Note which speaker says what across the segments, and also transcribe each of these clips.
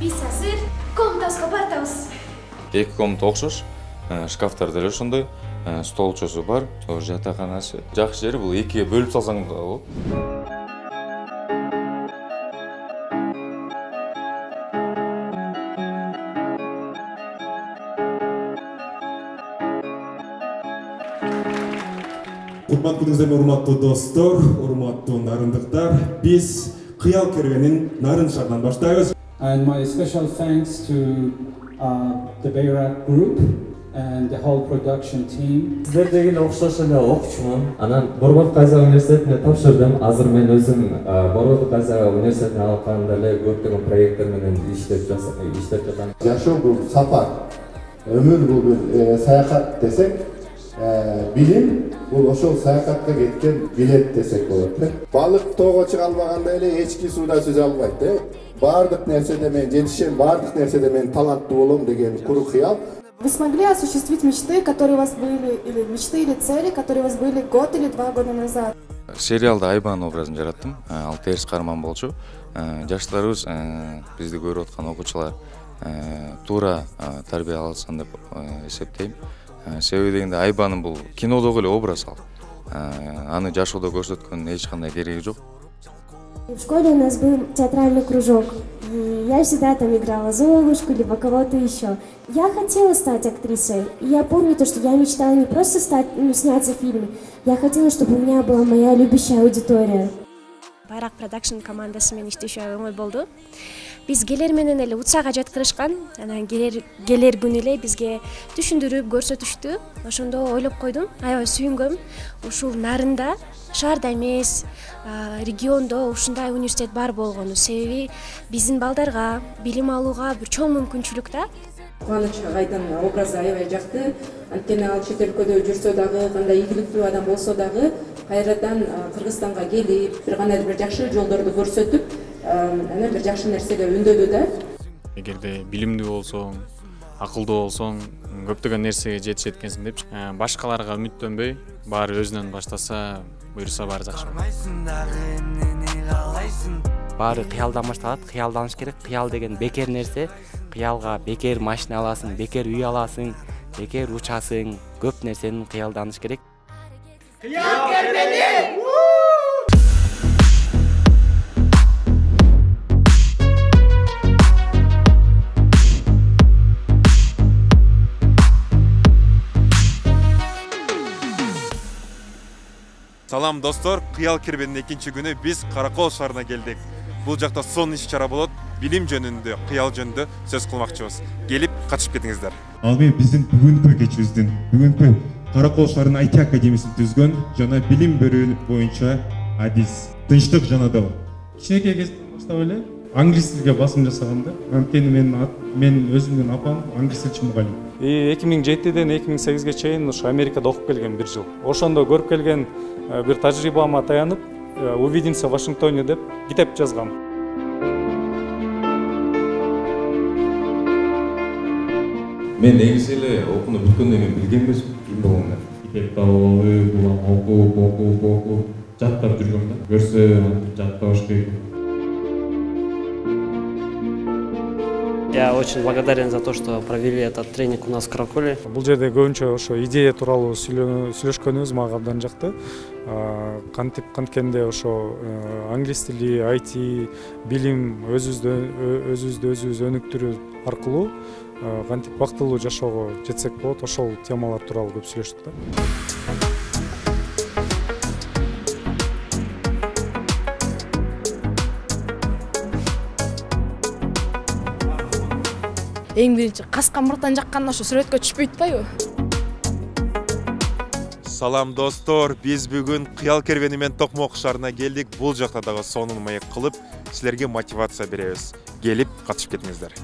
Speaker 1: Биз азыр комнатабызга бартабыз.
Speaker 2: Эки комната окшош, шкафтар деле ошондой, столчосу бар, жатаканасы. Жакшы жери бул экиге бөлүп салсаң да болот.
Speaker 3: Курман күнүңүздөр, урматтуу достор, урматтуу нарындыктар. Биз Кыял кербенин Нарын шаарынан баштайбыз.
Speaker 4: And my special thanks to the Bayrak Group and the whole production team.
Speaker 5: Сиздер деген окшош эле окуучумун. Анан Борбордук Азия университетине тапшырдым. Азыр мен өзүм Борбордук Азия университетине алканда эле көптөгөн проекттер менен иштеп жатам.
Speaker 6: Жашоо бул сапар, өмүр бул бир саякат десек, билим бул ошол саякатка кеткен билет десек болот. Балык тоого чыга албаганда эле эчки сууда сүзө албайт. Бардык нерседе мен жетишем, бардык нерседе мен таланттуу болом деген куру кыял.
Speaker 7: Вы смогли осуществить мечты, которые у вас были, или мечты, или цели, которые у вас были год или 2 года назад?
Speaker 2: Сериалда Айбан образын жараттым. Ал терс каарман болчу. Жаштарыбыз, бизди көрүп аткан окуучулар туура тарбия алсын деп эсептейм. Себеби дегенде Айбанын бул кинодогу эле образ ал. Аны жашоодо көрсөткөн эч кандай кереги жок.
Speaker 8: В школе у нас был театральный кружок. Я всегда там играла Золушку, либо кого-то еще. Я хотела стать актрисой. И я помню то, что я мечтала не просто сняться в фильме. Я хотела, чтобы у меня была моя любящая аудитория.
Speaker 1: Байрак продакшн командасы менен иштешөө оңой болду. Биз келер менен эле Уцага жаткырышкан. Анан келер күнү эле бизге түшүндүрүп көрсөтүштү. Ошондо ойлоп койдум, аябай сүйүнгөм. Ушул Нарында, шаарда эмес, региондо ушундай университет бар болгону. Себеби биздин балдарга билим алууга бир чоң мүмкүнчүлүк да.
Speaker 9: Кубаныч агайдын образы аябай жакты. Анткени ал чет өлкөдө жүрсө дагы, кандай ийгиликтүү адам болсо дагы, кайрадан Кыргызстанга келип, бир гана бир жакшы жолдорду көрсөтүп, анан бир жакшы нерсеге үндөдү да.
Speaker 10: Эгерде билимдүү болсоң, акылдуу болсоң, көптөгөн нерсеге жетишет экенсиң деп, башкаларга үмүттөнбөй, баары өзүнөн баштаса, буюрса баары жакшы болот.
Speaker 11: Баары кыялдан башталат, кыялданыш керек. Кыял деген бекер нерсе. Кыялга бекер машина аласың, бекер үй аласың, бекер учасың, көп нерсени кыялданыш керек.
Speaker 12: Кыял кербени!
Speaker 13: Салам достор, Кыял кербенин экинчи күнү биз Каракол шаарына келдик. Бул жакта сонун иш-чара болот. Билим жөнүндө, кыял жөнүндө сөз кылмакчыбыз. Келип катышып кетиңиздер.
Speaker 3: Ал мен биздин бүгүнкү кечибиздин, бүгүнкү Каракол шаарынын IT академиясын түзгөн жана билим берүү боюнча адис, тынчтык жана дал. Кичинекей кезден баштап эле англис тилге басым жасаганда, анткени мен өзүмдүн апам англис тилчи мугалим.
Speaker 14: 2007-ден 2008-ге чейин ушу Америкада окуп келген бир жыл. Ошондо көрүп келген бир тажрыйбама таянып, «Увидимся в Вашингтоне» деп китеп жазгам.
Speaker 2: Мен негизи эле окууну бүткөндөн кийин билген эмесмин ким болгонун.
Speaker 5: Китепти алып, улам окуп, жаттап жүргөм да. Көрсө жаттабаш керек.
Speaker 15: Я очень благодарен за то, что провели этот тренинг у нас в Караколе.
Speaker 14: Бул жерде көбүнчө ошо идея тууралуу сүйлөшкөнүбүз мага абдан жакты. Канткенде ошо англис тили, IT, билим өзүбүздү өнүктүрүү аркылуу кантип бактылуу жашоого жетсек болот, ошол темалар тууралуу көп сүйлөштүк да.
Speaker 7: Эң биринчи каска муртан жакканда ошо сүрөткө түшпөйт атпайбы?
Speaker 13: Салам достор, биз бүгүн Кыял кербени менен Токмок шаарына келдик. Бул жакта дагы сонун маек кылып, силерге мотивация беребиз. Келип катышып кетиңиздер.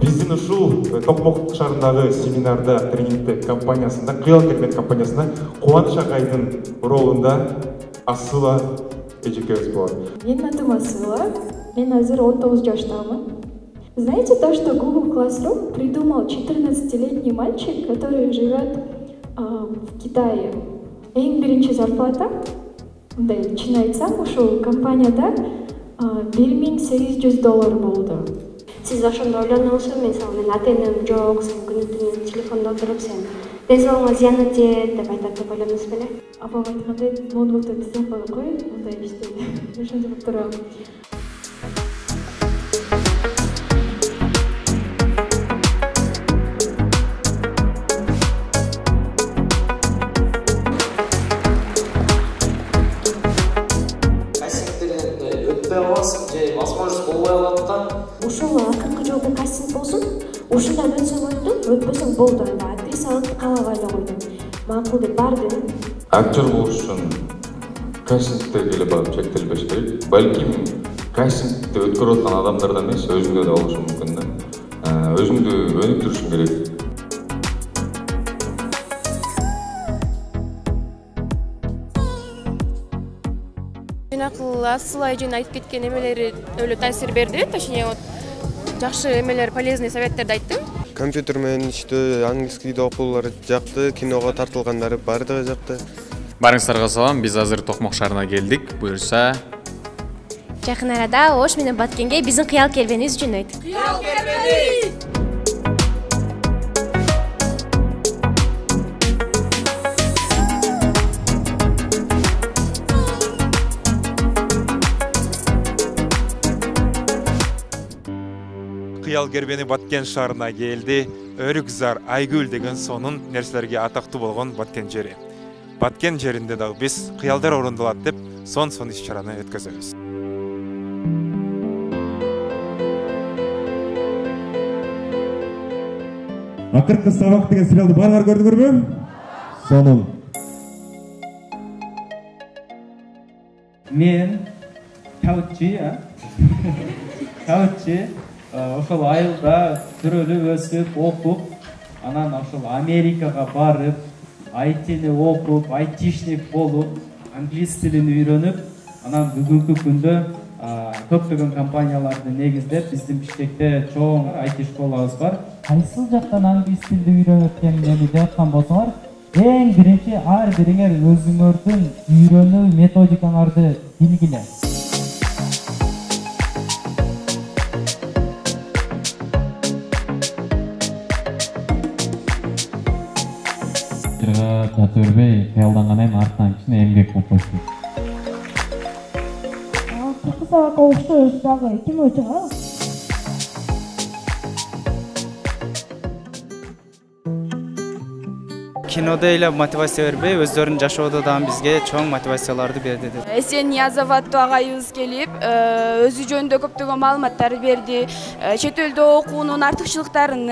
Speaker 3: Биздин ушул Токмок шаарындагы семинарда, тренингде компаниясында, Кыял кербен компаниясында Кубаныч агайдын ролунда Асыла эжекебиз болот.
Speaker 16: Менин атым Асыла. Мен азыр 19 жаштамын. Знаете то, что Google Classroom придумал 14-летний мальчик, который живет в Китае? Эң биринчи зарплата Мындай чын айтсам, ушул компанияда $1800 болду. Сиз ошондо ойлонуңузбу, мисалы мен ата-энем жок, сен күнү-түнү телефондо отуруп, сен ден соолугуңа зыян этет деп айтат деп ойлоносуз беле? Апам айткандай, ноутбукту тизеп кой, мындай иштейт. Ошентип турам.
Speaker 17: Возможность болбой алаткан.
Speaker 8: Ушул акыркы жолку кастинг болсун, ушундан өтсөң өттүм, өтпөсөң болду. Актриса каалабай эле койдум. Макул деп бардым.
Speaker 2: Актер болуш үчүн кастингде эле барып чектелбеш керек. Балким кастингди өткөрүп аткан адамдардан эмес, өзүңдө да болушу мүмкүн да. Өзүңдү өнүктүрүшүң керек.
Speaker 18: Асылай жөн айтып кеткен эмелери өлө таасир берди. Точнее, жакшы эмелер, полезный советтерди айтты.
Speaker 19: Компьютер менен иштөө, английскийди окуулары жакты, киного тартылгандары бардыгы жакты.
Speaker 10: Барыңыздарга салам, биз азыр Токмок шаарына келдик. Буюрса,
Speaker 1: Жакын арада Ош менен Баткенге биздин кыял келбенибиз жөнөйт.
Speaker 12: Кыял келбени!
Speaker 13: Кыял кербени Баткен шаарына келди. Өрүкзар, Айгүл деген сонун нерселерге атактуу болгон Баткен жери. Баткен жеринде дагы биз кыялдар орундалат деп сон иш-чараны өткөзөбүз.
Speaker 3: Акыркы сабак деген сериалды баарыңар көрдүңөрбү? Сонун.
Speaker 20: Мен Таутчи, ошол айылда төрөлүп өсүп, окуп, анан ошол Америкага барып, айтини окуп, айтишник болуп, англис тилин үйрөнүп, анан бүгүнкү күндө көптөгөн компанияларды негиздеп, биздин Бишкекте чоң айти школабыз бар.
Speaker 21: Кайсыл жактан англис тилди үйрөнүп келгенди деп аткан болсоңор, эң биринчи ар бириңер өзүңөрдүн үйрөнүү методикаңарды билгиле. Жата өрбөй, кыялданган эми артынан кичине эмгек болуп коюш керек.
Speaker 22: Кыркы сабакка окшош дагы кино чыгат.
Speaker 23: Кинода эле мотивация бербей, өздөрүнүн жашоодо дагы бизге чоң мотивацияларды берди деп.
Speaker 24: Эсен Ниязов аттуу агайыбыз келип, өзү жөнүндө көптөгөн маалыматтар берди. Чет элдө окуунун артыкчылыктарын,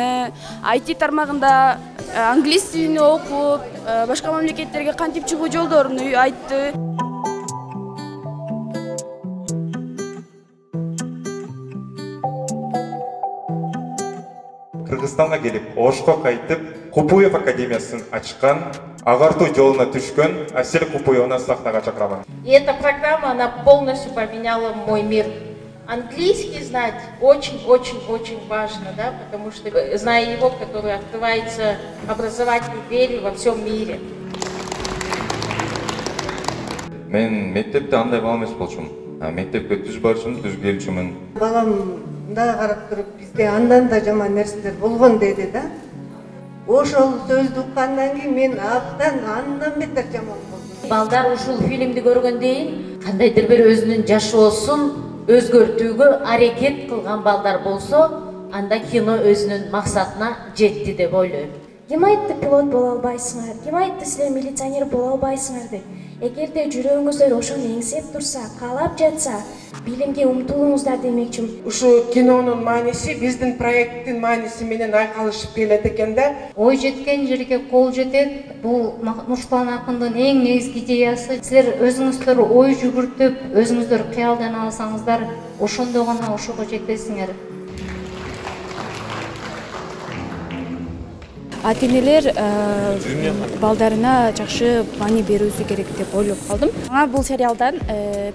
Speaker 24: IT тармагында англис тилин окуп, башка мамлекеттерге кантип чыгуу жолдорун айтты.
Speaker 3: Кыргызстанга келип, Ошко кайтып, Купуев академиясын ачкан, агартуу жолуна түшкөн Асель Купуеваны сахнага чакырабын.
Speaker 25: И эта программа, она полностью поменяла мой мир. Английский знать очень-очень-очень важно, да, потому что, зная его, который открывается образовательные двери во всем мире.
Speaker 2: Мен мектепте андай бала эмес болчумун. Мектепке түз барчумун, түз келчүмүн.
Speaker 26: Баламда карап туруп, бизде андан да жаман нерселер болгон деди да. Ошол сөздү уккандан кийин мен абдан андан бетер жаман болдум.
Speaker 25: Балдар ушул фильмди көргөндөн кандайдыр бир өзүнүн жашоосун өзгөртүүгө аракет кылган балдар болсо, анда кино өзүнүн максатына жетти деп ойлойм.
Speaker 8: Ким айтты пилот боло албайсыңар? Ким айтты силер милиционер боло албайсыңар деп? Эгерде жүрөгүңүздөр ошону эңсеп турса, каалап жатса, билимге умтулуңуздар демекчим.
Speaker 26: Ушу кинонун мааниси биздин проекттин мааниси менен айкалышып келет экен да.
Speaker 27: Ой жеткен жерге кол жетет. Бул Нурсултан акындын эң негизги идеясы. Силер өзүңүздөр ой жүгүртүп, өзүңүздөр кыялдан алсаңыздар, ошондо гана ошого жетесиңер.
Speaker 9: Ата-энелер балдарына жакшы маани берүүсү керек деп ойлоп калдым. Ага бул сериалдан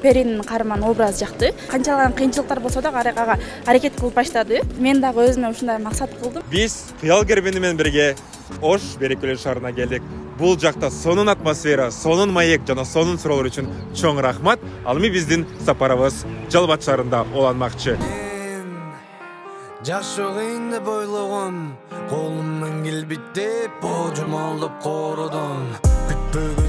Speaker 9: Перинин каарман образы жакты. Канчалык кыйынчылыктар болсо да ага аракет кылып баштады. Мен дагы өзүмө ушундай максат кылдым.
Speaker 13: Биз кыял кербени менен бирге Ош Берекелүү шаарына келдик. бул жакта сонун атмосфера, сонун маек жана сонун суроолор үчүн чоң рахмат. Ал эми биздин сапарыбыз Жалбат шаарында уланмакчы.
Speaker 12: Жашы кыйын деп ойлогом, колумдан келбейт деп божомолдоп корудум.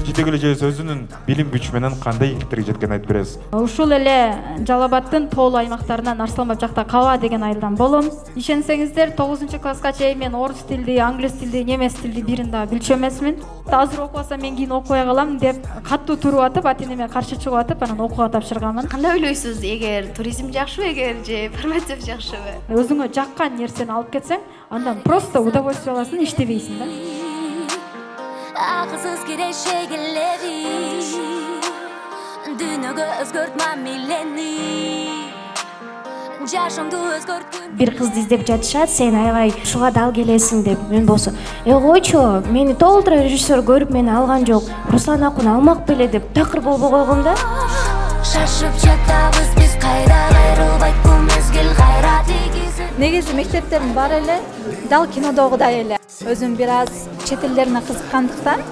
Speaker 13: Жидегүл эже өзүнүн билим күчү менен кандай ийгиликтерге жеткенин айтып бересиз?
Speaker 4: Ушул эле Жалабаттын тоолуу аймактарынан Арсланбап жакта Каба деген айылдан болом. Ишенсеңиздер 9-класска чейин мен орус тилди, англис тилди, немес тилди бирин да билчү эмесмин. Азыр окубасам мен кийин окубай калам деп каттуу туруп атып, ата-энеме каршы чыгып атып, анан окууга тапшырганмын.
Speaker 5: Кандай ойлойсуз, эгер туризм жакшыбы, эгер же фармацевт жакшыбы?
Speaker 4: Өзүңө жаккан нерсени алып кетсең, андан просто удовольствие аласың, иштебейсиң да.
Speaker 6: Акысыз керек шегелери, дүйнөгө өзгөртмө милени, жашымды өзгөрткүн.
Speaker 1: Бир кызды издеп жатышат, сен аябай ушуга дал келесиң деп. Мен болсо, койчу, мени толтура режиссер көрүп мени алган жок. Руслан Акун алмак беле деп такыр болбой койгом да.
Speaker 6: Шашып жатабыз биз кайда, кайрылбайт бул мезгил кайра тийгизип.
Speaker 11: Негизи мектептердин баары эле дал кинодогудай эле. Өзүм бир аз чет элдерине кызыккандыктан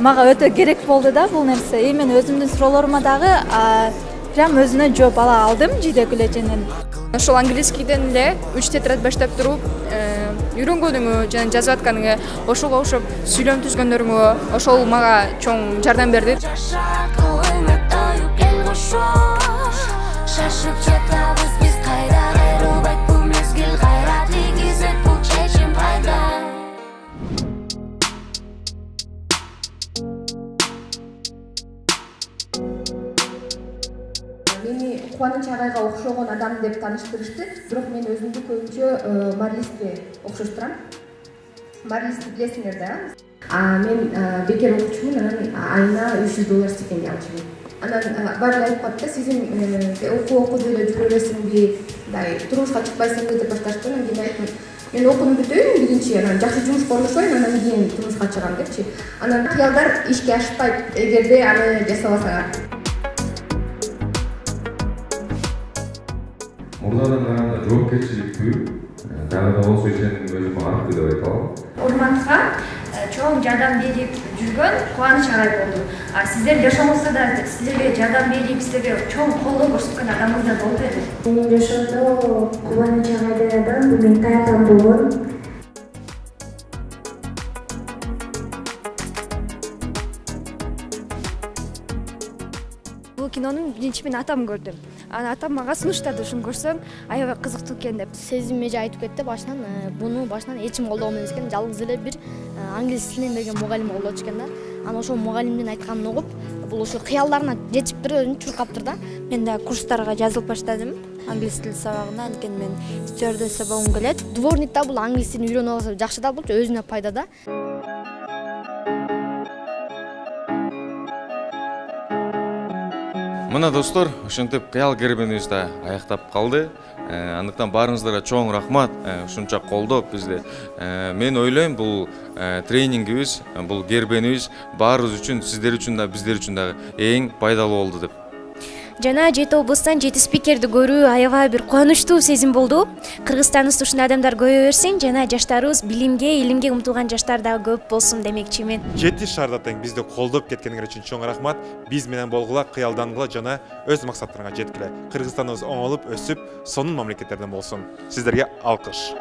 Speaker 11: мага өтө керек болду да бул нерсе. Мен өзүмдүн суроолорума дагы прям өзүнө жооп ала алдым Жидегүл эженин.
Speaker 18: Ошол английскийден эле 3 тетрадь баштап туруп, үйрөнгөнүңө жана жазып атканыңа, ошого окшоп сүйлөм түзгөндөрүңө, ошол мага чоң жардам берди.
Speaker 6: Шашып жатабыз биз кайда, кайрылбайт бул мезгил кайра тийгизет бул чечим пайда.
Speaker 14: Мени Кубаныч агайга окшогон адам деп тааныштырышты, бирок мен өзүмдү көбүнчө Марлиске окшоштурам. Марлисти билесиңер да? Мен бекер окуучумун, анан айына $300 стипендия алчумун. Анан баары айтып калды, сизин окуу деле жүрө бересиңби, мындай турмушка чыкпайсыңбы деп башташты. Анан кийин айттым, мен окууну бүтөйүн биринчи, анан жакшы жумушка орношоюн, анан кийин турмушка чыгам депчи. Анан кыялдар ишке ашпайт эгерде аны жасабасаңар.
Speaker 2: Мурдадан караганда жоопкерчиликтүү, дагы да болсо ишеним өзүм аркы деп айта алам.
Speaker 11: Урматка чоң жардам берип жүргөн Кубаныч агай болду. Сиздер жашооңузда да силерге жардам берип, силерге чоң колдоо көрсөткөн адамыңыздар болду беле?
Speaker 8: Менин жашоомдо Кубаныч агайдай адам бул менин кайрам болгон.
Speaker 11: Бул кинонун биринчи мен атам көрдүм. Анан атам мага сунуштады, ушуну көрсөң аябай кызыктуу экен деп.
Speaker 15: Сезим эже айтып кетти башынан, буну башынан эч ким колдогон эмес экен, жалгыз эле бир англис тилин берген мугалим колдочу экен да. Анан ошол мугалимдин айтканын угуп, бул ошо кыялдарына жетип туруп өзүн чуркаптыр да.
Speaker 11: Мен да курстарга жазылып баштадым. Англис тили сабагына, анткени мен стюардесса болгум келет.
Speaker 15: Дворник да бул англис тилин үйрөнүп алса жакшы да болчу, өзүнө пайда да.
Speaker 2: Мына достор, ошентип кыял кербенибиз да аяктап калды. Андыктан баарыңыздарга чоң рахмат, ушунча колдоп бизди. Мен ойлойм, бул тренингибиз, бул кербенибиз баарыбыз үчүн, сиздер үчүн да, биздер үчүн дагы эң пайдалуу болду деп.
Speaker 1: Жана 7 облустан 7 спикерди көрүү аябай бир кубанычтуу сезим болду. Кыргызстаныбызда ушундай адамдар көбөйө берсин, жана жаштарыбыз билимге, илимге умтулган жаштар дагы көп болсун демекчимин.
Speaker 13: 7 шаарда тең бизди колдоп кеткениңер үчүн чоң рахмат. Биз менен болгула, кыялдангыла жана өз максаттарыңа жеткиле. Кыргызстаныбыз оңолуп, өсүп, сонун мамлекеттерден болсун. Сиздерге алкыш.